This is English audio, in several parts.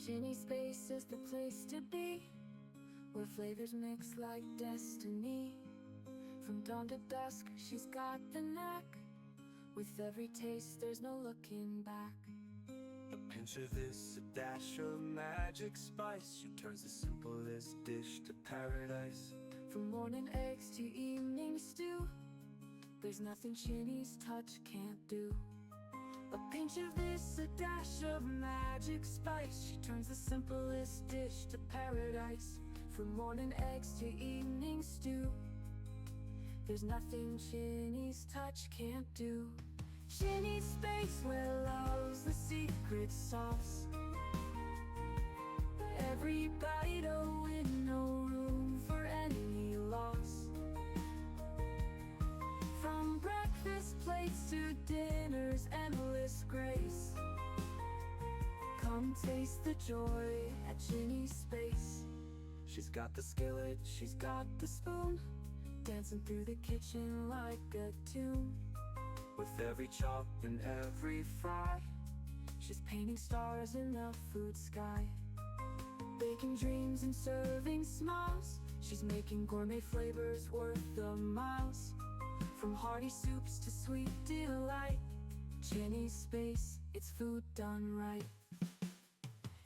Ginny's space is the place to be, where flavors mix like destiny. From dawn to dusk, she's got the knack. With every taste, there's no looking back. A pinch of this, a dash of magic spice. She turns the simplest dish to paradise. From morning eggs to evening stew, there's nothing Ginny's touch can't do. A pinch of this, a dash of magic spice. She turns the simplest dish to paradise. From morning eggs to evening stew, there's nothing Ginny's touch can't do. Ginny's space, where love's the secret sauce. Every bite a win, no room for any loss. From breakfast plates to dinner's endless grace, come taste the joy at Ginny's space. She's got the skillet, She's got the spoon, dancing through the kitchen like a tune. with every chop and every fry. She's painting stars in the food sky, baking dreams and serving smiles. She's making gourmet flavors worth the miles. From hearty soups to sweet delight, Ginny's space, it's food done right.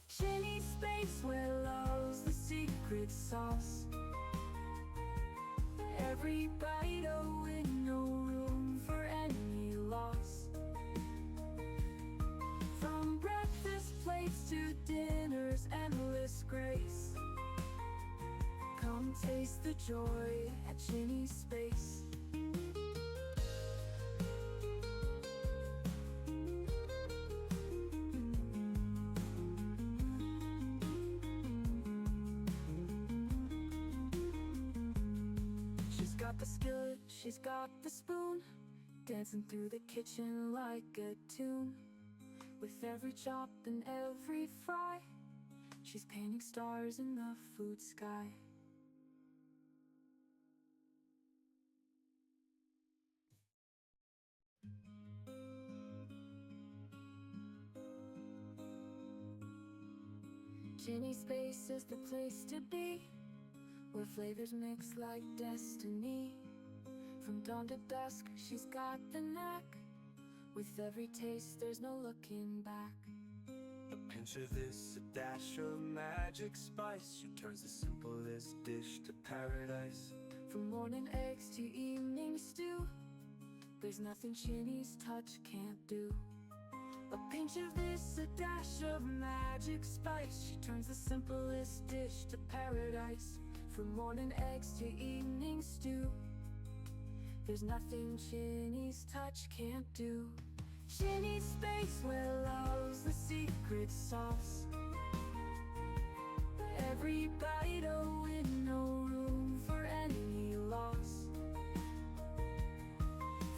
Ginny's space, where love's the secret sauce. Every bite a win, no room for any loss. From breakfast plates to dinner's endless grace, come taste the joy at Ginny's space. She's got the skillet, she's got the spoon, dancing through the kitchen like a tune. With every chop and every fry, she's painting stars in the food sky. Ginny's space is the place to be, where flavors mix like destiny. From dawn to dusk, she's got the knack. With every taste, there's no looking back. A pinch of this, a dash of magic spice. She turns the simplest dish to paradise. From morning eggs to evening stew, there's nothing Ginny's touch can't do. A pinch of this, a dash of magic spice. She turns the simplest dish to paradise. From morning eggs to evening stew, there's nothing Ginny's touch can't do. Ginny's space, where love's the secret sauce. Every bite a win, no room for any loss.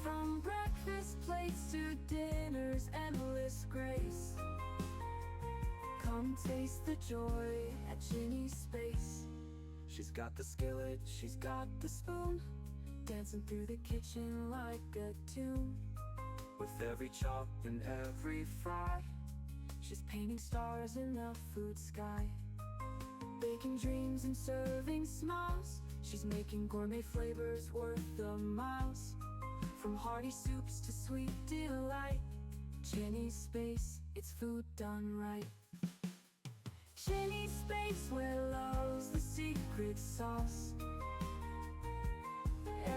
From breakfast plates to dinner's endless grace, come taste the joy at Ginny's space. She's got the skillet, She's got the spoon, dancing through the kitchen like a tune. with every chop and every fry. She's painting stars in the food sky, baking dreams and serving smiles. She's making gourmet flavors worth the miles. From hearty soups to sweet delight, Ginny's space, it's food done right. Ginny's space, where love's the secret sauce.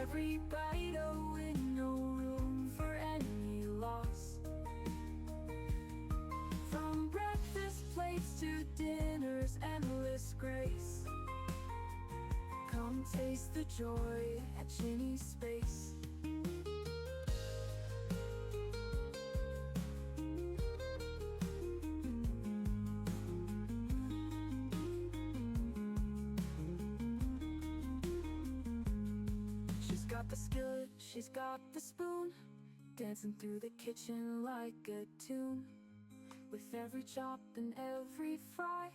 Every bite a win, no room for any loss. From breakfast plates to dinner's endless grace, come taste the joy at Ginny's space. She's got the skillet, she's got the spoon, dancing through the kitchen like a tune. With every chop and every fry,